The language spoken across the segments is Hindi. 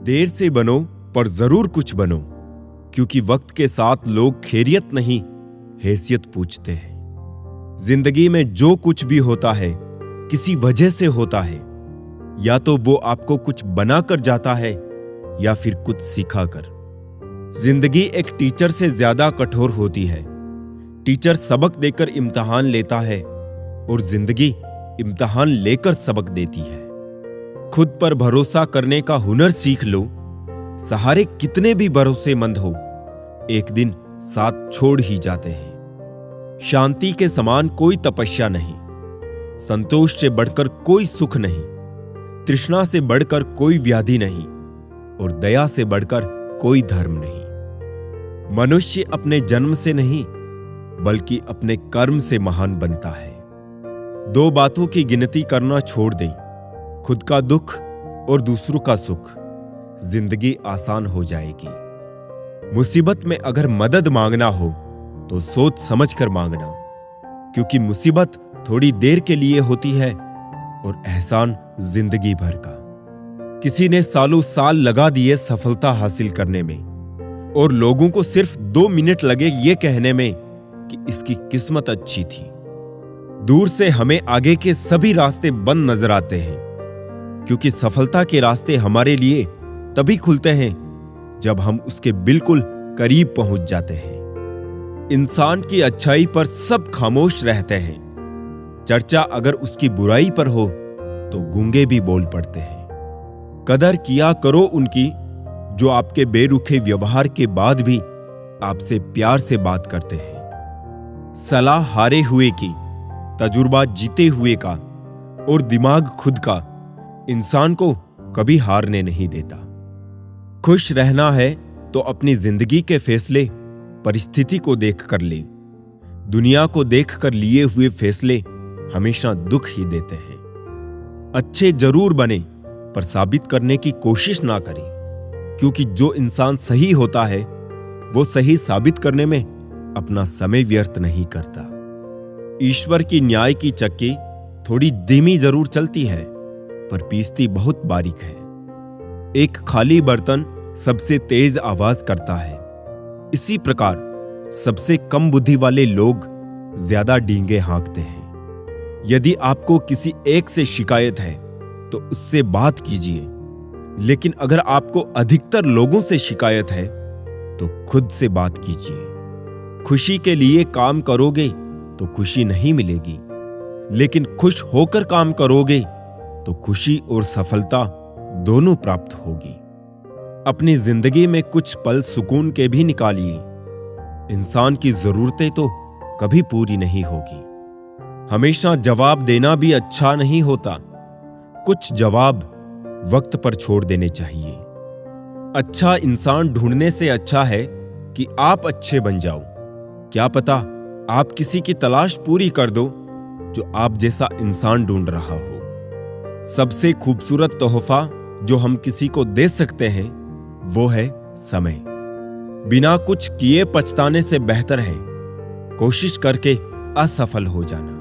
देर से बनो पर जरूर कुछ बनो, क्योंकि वक्त के साथ लोग खैरियत नहीं हैसियत पूछते हैं। जिंदगी में जो कुछ भी होता है किसी वजह से होता है, या तो वो आपको कुछ बनाकर जाता है या फिर कुछ सिखाकर। जिंदगी एक टीचर से ज्यादा कठोर होती है। टीचर सबक देकर इम्तिहान लेता है और जिंदगी इम्तिहान लेकर सबक देती है। खुद पर भरोसा करने का हुनर सीख लो। सहारे कितने भी भरोसेमंद हो, एक दिन साथ छोड़ ही जाते हैं। शांति के समान कोई तपस्या नहीं, संतोष से बढ़कर कोई सुख नहीं, तृष्णा से बढ़कर कोई व्याधि नहीं और दया से बढ़कर कोई धर्म नहीं। मनुष्य अपने जन्म से नहीं बल्कि अपने कर्म से महान बनता है। दो बातों की गिनती करना छोड़ दें, खुद का दुख और दूसरों का सुख। जिंदगी आसान हो जाएगी। मुसीबत में अगर मदद मांगना हो तो सोच समझ कर मांगना, क्योंकि मुसीबत थोड़ी देर के लिए होती है और एहसान जिंदगी भर का। किसी ने सालों साल लगा दिए सफलता हासिल करने में और लोगों को सिर्फ 2 मिनट लगे ये कहने में कि इसकी किस्मत अच्छी थी। दूर से हमें आगे के सभी रास्ते बंद नजर आते हैं, क्योंकि सफलता के रास्ते हमारे लिए तभी खुलते हैं जब हम उसके बिल्कुल करीब पहुंच जाते हैं। इंसान की अच्छाई पर सब खामोश रहते हैं। चर्चा अगर उसकी बुराई पर हो तो गूंगे भी बोल पड़ते हैं। कदर किया करो उनकी जो आपके बेरुखे व्यवहार के बाद भी आपसे प्यार से बात करते हैं। सलाह हारे हुए की, तजुर्बा जीते हुए का और दिमाग खुद का इंसान को कभी हारने नहीं देता। खुश रहना है तो अपनी जिंदगी के फैसले परिस्थिति को देखकर ले। दुनिया को देखकर लिए हुए फैसले हमेशा दुख ही देते हैं। अच्छे जरूर बने पर साबित करने की कोशिश ना करें, क्योंकि जो इंसान सही होता है वो सही साबित करने में अपना समय व्यर्थ नहीं करता। ईश्वर की न्याय की चक्की थोड़ी धीमी जरूर चलती है पर पीसती बहुत बारीक है। एक खाली बर्तन सबसे तेज आवाज करता है। इसी प्रकार सबसे कम बुद्धि वाले लोग ज्यादा डींगे हाँकते हैं। यदि आपको किसी एक से शिकायत है तो उससे बात कीजिए, लेकिन अगर आपको अधिकतर लोगों से शिकायत है तो खुद से बात कीजिए। खुशी के लिए काम करोगे तो खुशी नहीं मिलेगी, लेकिन खुश होकर काम करोगे तो खुशी और सफलता दोनों प्राप्त होगी। अपनी जिंदगी में कुछ पल सुकून के भी निकालिए। इंसान की जरूरतें तो कभी पूरी नहीं होगी। हमेशा जवाब देना भी अच्छा नहीं होता। कुछ जवाब वक्त पर छोड़ देने चाहिए। अच्छा इंसान ढूंढने से अच्छा है कि आप अच्छे बन जाओ। क्या पता आप किसी की तलाश पूरी कर दो जो आप जैसा इंसान ढूंढ रहा हो। सबसे खूबसूरत तोहफा जो हम किसी को दे सकते हैं वो है समय। बिना कुछ किए पछताने से बेहतर है कोशिश करके असफल हो जाना।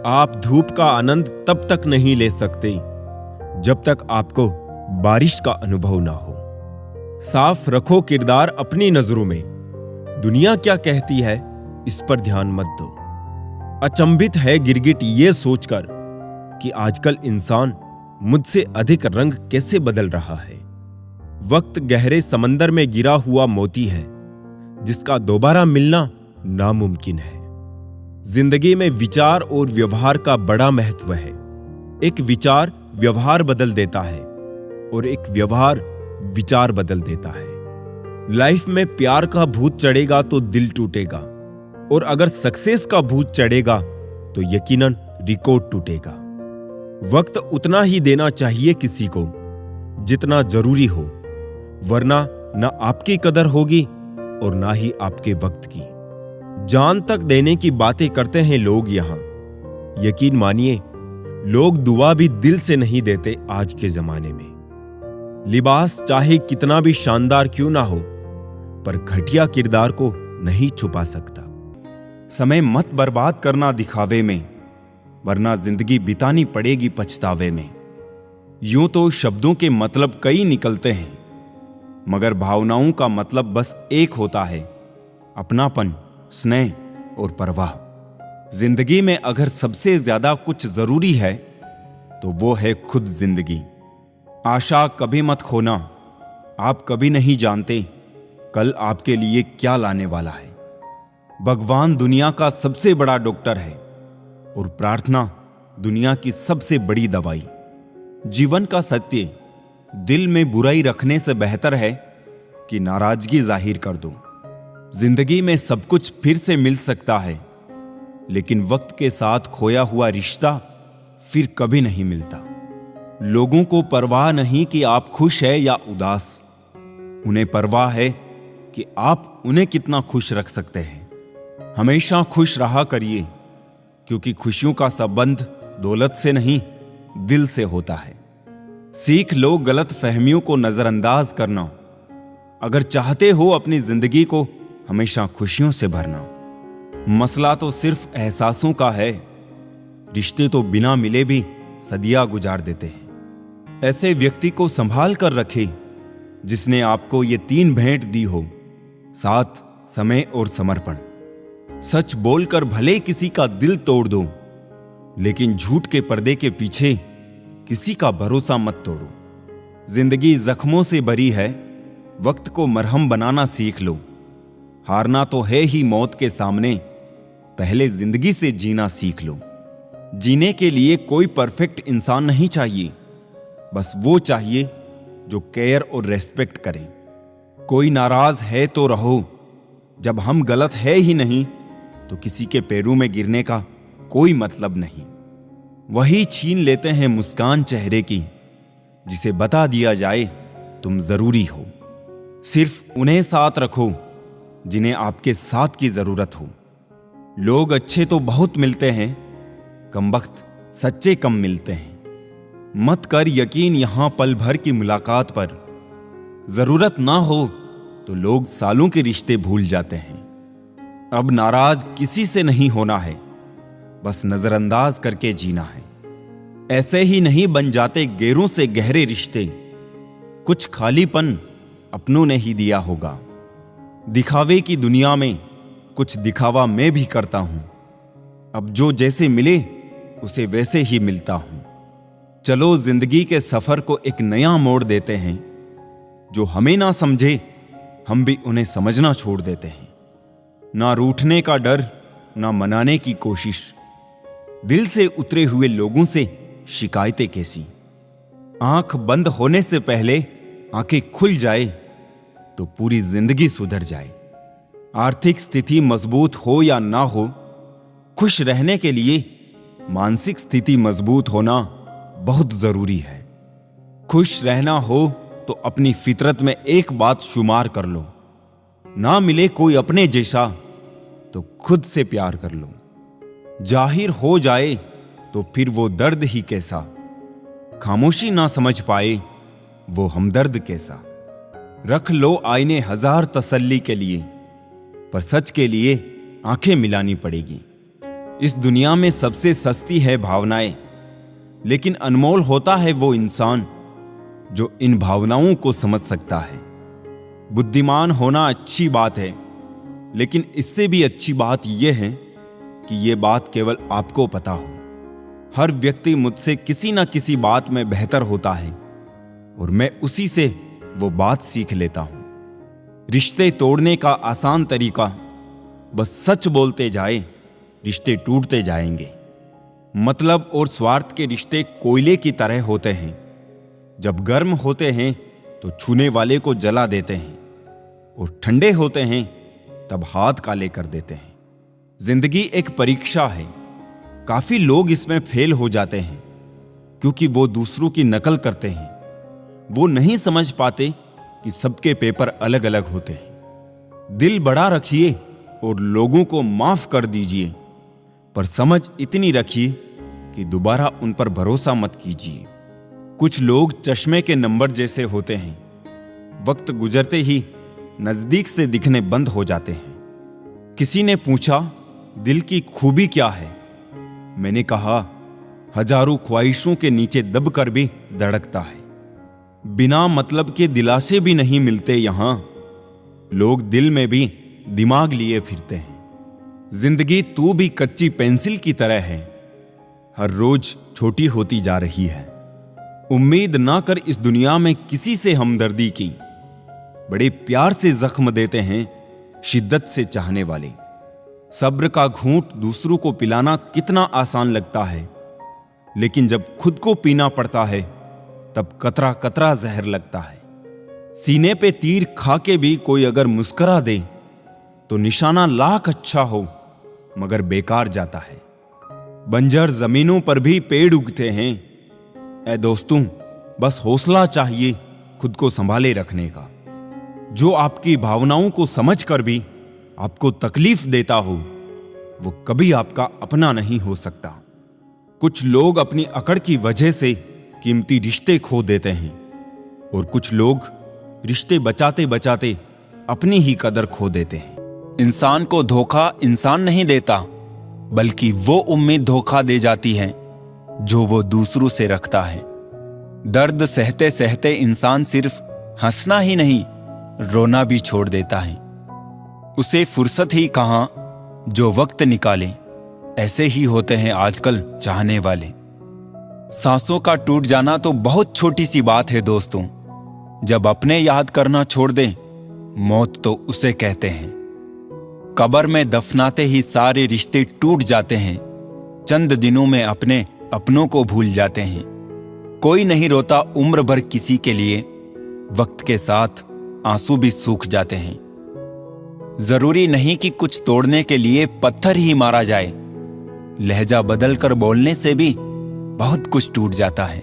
आप धूप का आनंद तब तक नहीं ले सकते जब तक आपको बारिश का अनुभव ना हो। साफ रखो किरदार अपनी नजरों में। दुनिया क्या कहती है इस पर ध्यान मत दो। अचंभित है गिरगिट ये सोचकर कि आजकल इंसान मुझसे अधिक रंग कैसे बदल रहा है। वक्त गहरे समंदर में गिरा हुआ मोती है जिसका दोबारा मिलना नामुमकिन है। जिंदगी में विचार और व्यवहार का बड़ा महत्व है। एक विचार व्यवहार बदल देता है और एक व्यवहार विचार बदल देता है। लाइफ में प्यार का भूत चढ़ेगा तो दिल टूटेगा, और अगर सक्सेस का भूत चढ़ेगा तो यकीनन रिकॉर्ड टूटेगा। वक्त उतना ही देना चाहिए किसी को जितना जरूरी हो, वरना ना आपकी कदर होगी और ना ही आपके वक्त की। जान तक देने की बातें करते हैं लोग यहां। यकीन मानिए लोग दुआ भी दिल से नहीं देते आज के जमाने में। लिबास चाहे कितना भी शानदार क्यों ना हो, पर घटिया किरदार को नहीं छुपा सकता। समय मत बर्बाद करना दिखावे में, वरना जिंदगी बितानी पड़ेगी पछतावे में। यूं तो शब्दों के मतलब कई निकलते हैं, मगर भावनाओं का मतलब बस एक होता है, अपनापन, स्नेह और परवाह। जिंदगी में अगर सबसे ज्यादा कुछ जरूरी है तो वो है खुद जिंदगी। आशा कभी मत खोना, आप कभी नहीं जानते कल आपके लिए क्या लाने वाला है। भगवान दुनिया का सबसे बड़ा डॉक्टर है और प्रार्थना दुनिया की सबसे बड़ी दवाई। जीवन का सत्य, दिल में बुराई रखने से बेहतर है कि नाराजगी जाहिर कर दो। जिंदगी में सब कुछ फिर से मिल सकता है, लेकिन वक्त के साथ खोया हुआ रिश्ता फिर कभी नहीं मिलता। लोगों को परवाह नहीं कि आप खुश हैं या उदास, उन्हें परवाह है कि आप उन्हें कितना खुश रख सकते हैं। हमेशा खुश रहा करिए, क्योंकि खुशियों का संबंध दौलत से नहीं, दिल से होता है। सीख लो गलत फहमियों को नजरअंदाज करना, अगर चाहते हो अपनी जिंदगी को हमेशा खुशियों से भरना। मसला तो सिर्फ एहसासों का है, रिश्ते तो बिना मिले भी सदियां गुजार देते हैं। ऐसे व्यक्ति को संभाल कर रखें जिसने आपको ये 3 भेंट दी हो, साथ, समय और समर्पण। सच बोलकर भले किसी का दिल तोड़ दो, लेकिन झूठ के पर्दे के पीछे किसी का भरोसा मत तोड़ो। जिंदगी जख्मों से भरी है, वक्त को मरहम बनाना सीख लो। हारना तो है ही मौत के सामने, पहले जिंदगी से जीना सीख लो। जीने के लिए कोई परफेक्ट इंसान नहीं चाहिए, बस वो चाहिए जो केयर और रेस्पेक्ट करे। कोई नाराज है तो रहो, जब हम गलत है ही नहीं तो किसी के पैरों में गिरने का कोई मतलब नहीं। वही छीन लेते हैं मुस्कान चेहरे की, जिसे बता दिया जाए तुम जरूरी हो। सिर्फ उन्हें साथ रखो जिन्हें आपके साथ की जरूरत हो। लोग अच्छे तो बहुत मिलते हैं, कमबख्त सच्चे कम मिलते हैं। मत कर यकीन यहां पल भर की मुलाकात पर, जरूरत ना हो तो लोग सालों के रिश्ते भूल जाते हैं। अब नाराज किसी से नहीं होना है, बस नजरअंदाज करके जीना है। ऐसे ही नहीं बन जाते गैरों से गहरे रिश्ते, कुछ खालीपन अपनों ने ही दिया होगा। दिखावे की दुनिया में कुछ दिखावा मैं भी करता हूं, अब जो जैसे मिले उसे वैसे ही मिलता हूं। चलो जिंदगी के सफर को एक नया मोड़ देते हैं, जो हमें ना समझे हम भी उन्हें समझना छोड़ देते हैं। ना रूठने का डर, ना मनाने की कोशिश, दिल से उतरे हुए लोगों से शिकायतें कैसी। आंख बंद होने से पहले आंखें खुल जाए तो पूरी जिंदगी सुधर जाए। आर्थिक स्थिति मजबूत हो या ना हो, खुश रहने के लिए मानसिक स्थिति मजबूत होना बहुत जरूरी है। खुश रहना हो तो अपनी फितरत में एक बात शुमार कर लो, ना मिले कोई अपने जैसा तो खुद से प्यार कर लो। जाहिर हो जाए तो फिर वो दर्द ही कैसा, खामोशी ना समझ पाए वो हमदर्द कैसा। रख लो आईने हजार तसल्ली के लिए, पर सच के लिए आंखें मिलानी पड़ेगी। इस दुनिया में सबसे सस्ती है भावनाएं, लेकिन अनमोल होता है वो इंसान जो इन भावनाओं को समझ सकता है। बुद्धिमान होना अच्छी बात है, लेकिन इससे भी अच्छी बात यह है कि यह बात केवल आपको पता हो। हर व्यक्ति मुझसे किसी ना किसी बात में बेहतर होता है और मैं उसी से वो बात सीख लेता हूं। रिश्ते तोड़ने का आसान तरीका, बस सच बोलते जाए, रिश्ते टूटते जाएंगे। मतलब और स्वार्थ के रिश्ते कोयले की तरह होते हैं, जब गर्म होते हैं तो छूने वाले को जला देते हैं, और ठंडे होते हैं तब हाथ काले कर देते हैं। जिंदगी एक परीक्षा है, काफी लोग इसमें फेल हो जाते हैं क्योंकि वो दूसरों की नकल करते हैं। वो नहीं समझ पाते कि सबके पेपर अलग अलग होते हैं। दिल बड़ा रखिए और लोगों को माफ कर दीजिए, पर समझ इतनी रखिए कि दोबारा उन पर भरोसा मत कीजिए। कुछ लोग चश्मे के नंबर जैसे होते हैं, वक्त गुजरते ही नजदीक से दिखने बंद हो जाते हैं। किसी ने पूछा, दिल की खूबी क्या है? मैंने कहा, हजारों ख्वाहिशों के नीचे दबकर भी धड़कता है। बिना मतलब के दिलासे भी नहीं मिलते यहां, लोग दिल में भी दिमाग लिए फिरते हैं। जिंदगी तू भी कच्ची पेंसिल की तरह है, हर रोज छोटी होती जा रही है। उम्मीद ना कर इस दुनिया में किसी से हमदर्दी की, बड़े प्यार से जख्म देते हैं शिद्दत से चाहने वाले। सब्र का घूंट दूसरों को पिलाना कितना आसान लगता है, लेकिन जब खुद को पीना पड़ता है तब कतरा कतरा जहर लगता है। सीने पे तीर खा के भी कोई अगर मुस्करा दे तो निशाना लाख अच्छा हो मगर बेकार जाता है। बंजर जमीनों पर भी पेड़ उगते हैं। ऐ दोस्तों, बस हौसला चाहिए खुद को संभाले रखने का। जो आपकी भावनाओं को समझकर भी आपको तकलीफ देता हो, वो कभी आपका अपना नहीं हो सकता। कुछ लोग अपनी अकड़ की वजह से कीमती रिश्ते खो देते हैं और कुछ लोग रिश्ते बचाते बचाते अपनी ही कदर खो देते हैं। इंसान को धोखा इंसान नहीं देता, बल्कि वो उम्मीद धोखा दे जाती है जो वो दूसरों से रखता है। दर्द सहते सहते इंसान सिर्फ हंसना ही नहीं, रोना भी छोड़ देता है। उसे फुर्सत ही कहां जो वक्त निकाले। ऐसे ही होते हैं आजकल चाहने वाले। सांसों का टूट जाना तो बहुत छोटी सी बात है दोस्तों। जब अपने याद करना छोड़ दे, मौत तो उसे कहते हैं। कब्र में दफनाते ही सारे रिश्ते टूट जाते हैं। चंद दिनों में अपने अपनों को भूल जाते हैं। कोई नहीं रोता उम्र भर किसी के लिए, वक्त के साथ आंसू भी सूख जाते हैं। जरूरी नहीं कि कुछ तोड़ने के लिए पत्थर ही मारा जाए, लहजा बदलकर बोलने से भी बहुत कुछ टूट जाता है।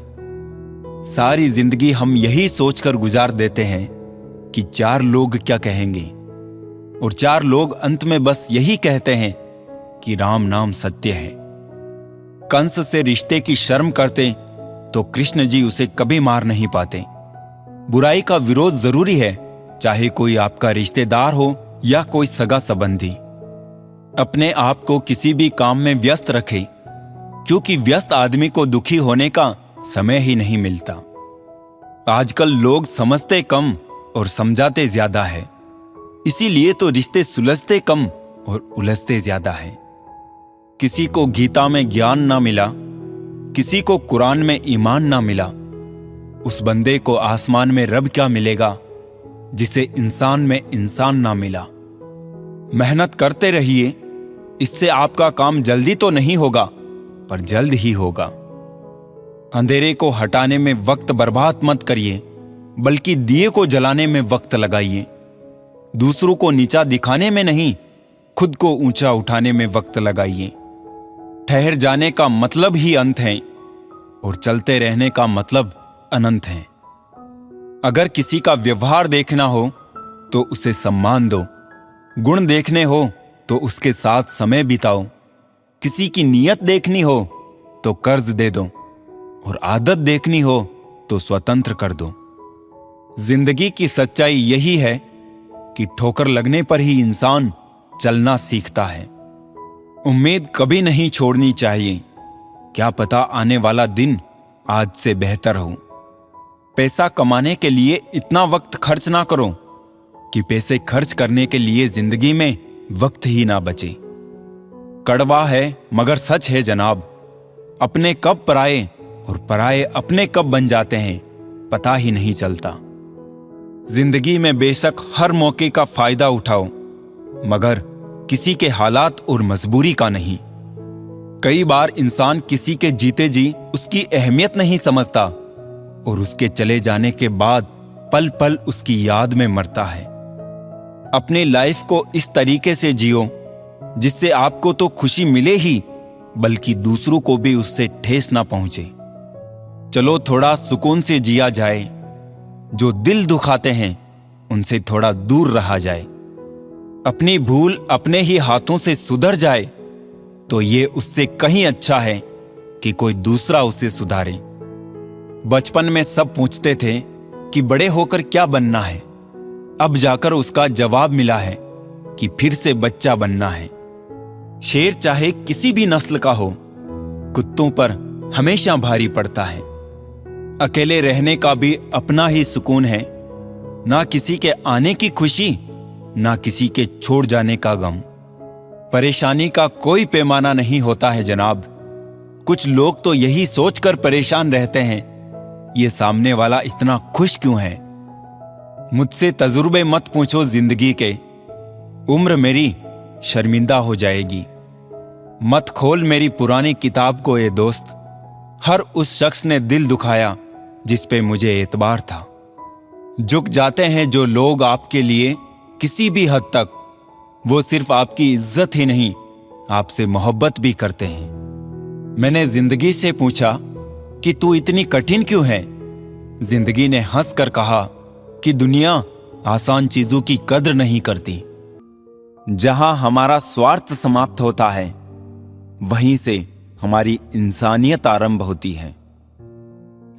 सारी जिंदगी हम यही सोचकर गुजार देते हैं कि 4 लोग क्या कहेंगे, और 4 लोग अंत में बस यही कहते हैं कि राम नाम सत्य है। कंस से रिश्ते की शर्म करते तो कृष्ण जी उसे कभी मार नहीं पाते। बुराई का विरोध जरूरी है, चाहे कोई आपका रिश्तेदार हो या कोई सगा संबंधी। अपने आप को किसी भी काम में व्यस्त रखें, क्योंकि व्यस्त आदमी को दुखी होने का समय ही नहीं मिलता। आजकल लोग समझते कम और समझाते ज्यादा है, इसीलिए तो रिश्ते सुलझते कम और उलझते ज्यादा है। किसी को गीता में ज्ञान ना मिला, किसी को कुरान में ईमान ना मिला, उस बंदे को आसमान में रब क्या मिलेगा जिसे इंसान में इंसान ना मिला। मेहनत करते रहिए, इससे आपका काम जल्दी तो नहीं होगा पर जल्द ही होगा। अंधेरे को हटाने में वक्त बर्बाद मत करिए, बल्कि दिए को जलाने में वक्त लगाइए। दूसरों को नीचा दिखाने में नहीं, खुद को ऊंचा उठाने में वक्त लगाइए। ठहर जाने का मतलब ही अंत है और चलते रहने का मतलब अनंत है। अगर किसी का व्यवहार देखना हो तो उसे सम्मान दो, गुण देखने हो तो उसके साथ समय बिताओ, किसी की नीयत देखनी हो तो कर्ज दे दो, और आदत देखनी हो तो स्वतंत्र कर दो। जिंदगी की सच्चाई यही है कि ठोकर लगने पर ही इंसान चलना सीखता है। उम्मीद कभी नहीं छोड़नी चाहिए, क्या पता आने वाला दिन आज से बेहतर हो। पैसा कमाने के लिए इतना वक्त खर्च ना करो कि पैसे खर्च करने के लिए जिंदगी में वक्त ही ना बचे। कड़वा है मगर सच है जनाब, अपने कब पराए और पराए अपने कब बन जाते हैं पता ही नहीं चलता। जिंदगी में बेशक हर मौके का फायदा उठाओ, मगर किसी के हालात और मजबूरी का नहीं। कई बार इंसान किसी के जीते जी उसकी अहमियत नहीं समझता और उसके चले जाने के बाद पल पल उसकी याद में मरता है। अपनी लाइफ को इस तरीके से जियो जिससे आपको तो खुशी मिले ही, बल्कि दूसरों को भी उससे ठेस ना पहुंचे। चलो थोड़ा सुकून से जिया जाए, जो दिल दुखाते हैं उनसे थोड़ा दूर रहा जाए। अपनी भूल अपने ही हाथों से सुधर जाए तो ये उससे कहीं अच्छा है कि कोई दूसरा उसे सुधारे। बचपन में सब पूछते थे कि बड़े होकर क्या बनना है, अब जाकर उसका जवाब मिला है कि फिर से बच्चा बनना है। शेर चाहे किसी भी नस्ल का हो, कुत्तों पर हमेशा भारी पड़ता है। अकेले रहने का भी अपना ही सुकून है, ना किसी के आने की खुशी, ना किसी के छोड़ जाने का गम। परेशानी का कोई पैमाना नहीं होता है जनाब। कुछ लोग तो यही सोचकर परेशान रहते हैं, ये सामने वाला इतना खुश क्यों है। मुझसे तजुर्बे मत पूछो जिंदगी के, उम्र मेरी शर्मिंदा हो जाएगी। मत खोल मेरी पुरानी किताब को ए दोस्त, हर उस शख्स ने दिल दुखाया जिस पे मुझे एतबार था। झुक जाते हैं जो लोग आपके लिए किसी भी हद तक, वो सिर्फ आपकी इज्जत ही नहीं, आपसे मोहब्बत भी करते हैं। मैंने जिंदगी से पूछा कि तू इतनी कठिन क्यों है। जिंदगी ने हंसकर कहा कि दुनिया आसान चीजों की कद्र नहीं करती। जहां हमारा स्वार्थ समाप्त होता है, वहीं से हमारी इंसानियत आरंभ होती है।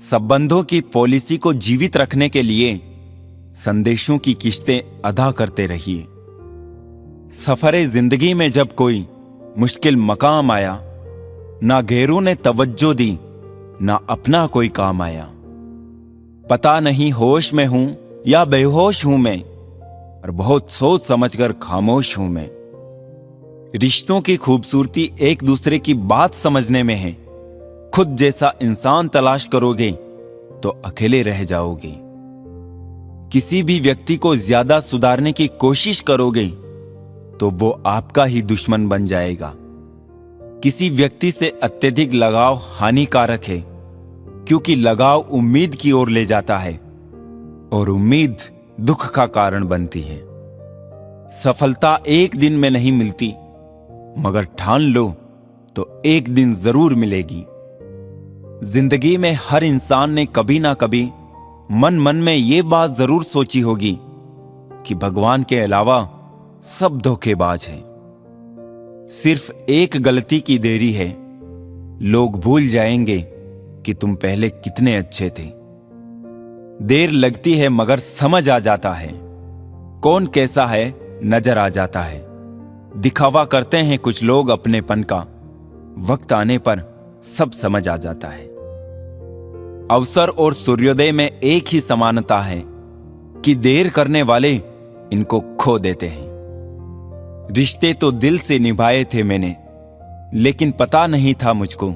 संबंधों की पॉलिसी को जीवित रखने के लिए संदेशों की किश्तें अदा करते रहिए। सफरे जिंदगी में जब कोई मुश्किल मकाम आया, ना गैरों ने तवज्जो दी, ना अपना कोई काम आया। पता नहीं होश में हूं या बेहोश हूं मैं, और बहुत सोच समझकर खामोश हूं मैं। रिश्तों की खूबसूरती एक दूसरे की बात समझने में है। खुद जैसा इंसान तलाश करोगे तो अकेले रह जाओगे। किसी भी व्यक्ति को ज्यादा सुधारने की कोशिश करोगे तो वो आपका ही दुश्मन बन जाएगा। किसी व्यक्ति से अत्यधिक लगाव हानिकारक है, क्योंकि लगाव उम्मीद की ओर ले जाता है और उम्मीद दुख का कारण बनती है। सफलता एक दिन में नहीं मिलती, मगर ठान लो तो एक दिन जरूर मिलेगी। जिंदगी में हर इंसान ने कभी ना कभी मन मन में ये बात जरूर सोची होगी कि भगवान के अलावा सब धोखेबाज हैं। सिर्फ एक गलती की देरी है, लोग भूल जाएंगे कि तुम पहले कितने अच्छे थे। देर लगती है मगर समझ आ जाता है, कौन कैसा है नजर आ जाता है। दिखावा करते हैं कुछ लोग अपनेपन का, वक्त आने पर सब समझ आ जाता है। अवसर और सूर्योदय में एक ही समानता है कि देर करने वाले इनको खो देते हैं। रिश्ते तो दिल से निभाए थे मैंने, लेकिन पता नहीं था मुझको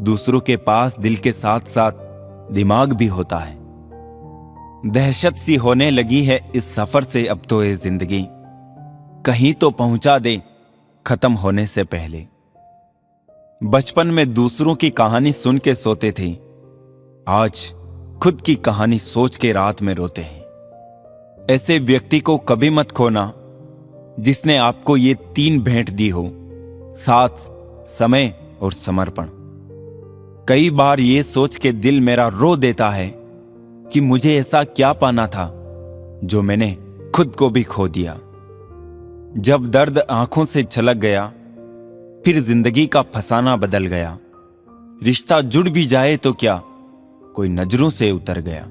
दूसरों के पास दिल के साथ साथ दिमाग भी होता है। दहशत सी होने लगी है इस सफर से अब तो ये जिंदगी, कहीं तो पहुंचा दे खत्म होने से पहले। बचपन में दूसरों की कहानी सुन के सोते थे, आज खुद की कहानी सोच के रात में रोते हैं। ऐसे व्यक्ति को कभी मत खोना जिसने आपको ये 3 भेंट दी हो, साथ, समय और समर्पण। कई बार ये सोच के दिल मेरा रो देता है कि मुझे ऐसा क्या पाना था जो मैंने खुद को भी खो दिया। जब दर्द आंखों से छलक गया, फिर जिंदगी का फसाना बदल गया। रिश्ता जुड़ भी जाए तो क्या, कोई नजरों से उतर गया।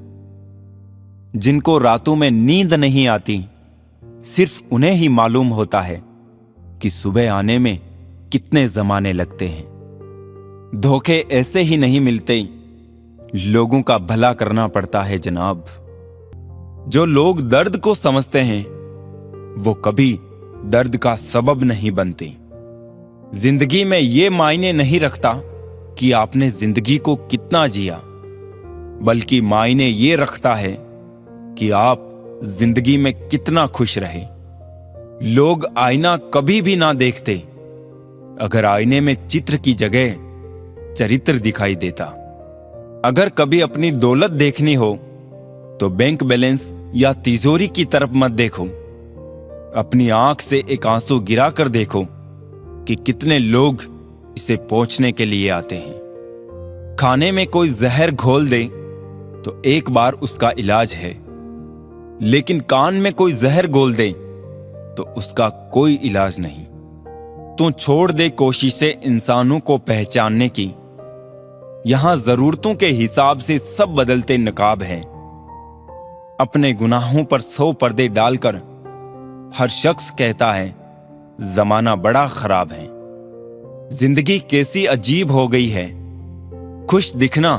जिनको रातों में नींद नहीं आती, सिर्फ उन्हें ही मालूम होता है कि सुबह आने में कितने जमाने लगते हैं। धोखे ऐसे ही नहीं मिलते, लोगों का भला करना पड़ता है जनाब। जो लोग दर्द को समझते हैं वो कभी दर्द का सबब नहीं बनते। जिंदगी में ये मायने नहीं रखता कि आपने जिंदगी को कितना जिया, बल्कि मायने ये रखता है कि आप जिंदगी में कितना खुश रहे। लोग आईना कभी भी ना देखते अगर आईने में चित्र की जगह चरित्र दिखाई देता। अगर कभी अपनी दौलत देखनी हो तो बैंक बैलेंस या तिजोरी की तरफ मत देखो, अपनी आंख से एक आंसू गिरा कर देखो कि कितने लोग इसे पोंछने के लिए आते हैं। खाने में कोई जहर घोल दे तो एक बार उसका इलाज है, लेकिन कान में कोई जहर घोल दे तो उसका कोई इलाज नहीं। तू छोड़ दे कोशिशें इंसानों को पहचानने की, यहां जरूरतों के हिसाब से सब बदलते नकाब हैं। अपने गुनाहों पर 100 पर्दे डालकर हर शख्स कहता है जमाना बड़ा खराब है। जिंदगी कैसी अजीब हो गई है, खुश दिखना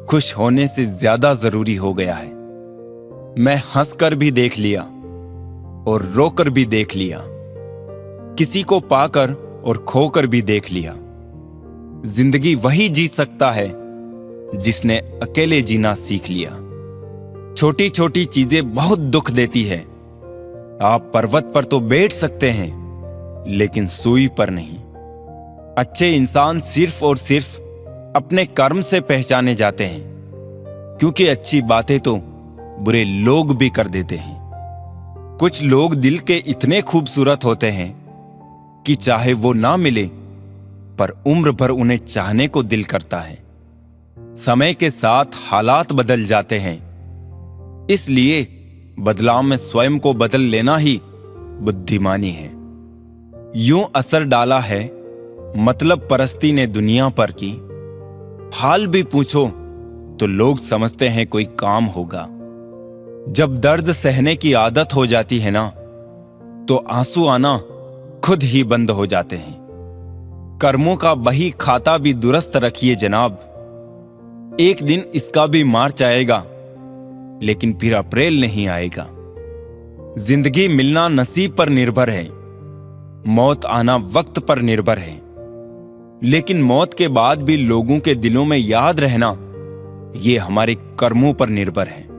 खुश होने से ज्यादा जरूरी हो गया है। मैं हंसकर भी देख लिया और रोकर भी देख लिया, किसी को पाकर और खोकर भी देख लिया। जिंदगी वही जी सकता है जिसने अकेले जीना सीख लिया। छोटी छोटी चीजें बहुत दुख देती है। आप पर्वत पर तो बैठ सकते हैं, लेकिन सूई पर नहीं। अच्छे इंसान सिर्फ और सिर्फ अपने कर्म से पहचाने जाते हैं, क्योंकि अच्छी बातें तो बुरे लोग भी कर देते हैं। कुछ लोग दिल के इतने खूबसूरत होते हैं कि चाहे वो ना मिले, पर उम्र भर उन्हें चाहने को दिल करता है। समय के साथ हालात बदल जाते हैं, इसलिए बदलाव में स्वयं को बदल लेना ही बुद्धिमानी है। यूं असर डाला है मतलब परस्ती ने दुनिया पर की। हाल भी पूछो तो लोग समझते हैं कोई काम होगा। जब दर्द सहने की आदत हो जाती है ना, तो आंसू आना खुद ही बंद हो जाते हैं। कर्मों का बही खाता भी दुरुस्त रखिए जनाब। एक दिन इसका भी मार्च आएगा, लेकिन फिर अप्रैल नहीं आएगा। जिंदगी मिलना नसीब पर निर्भर है, मौत आना वक्त पर निर्भर है। लेकिन मौत के बाद भी लोगों के दिलों में याद रहना, ये हमारे कर्मों पर निर्भर है।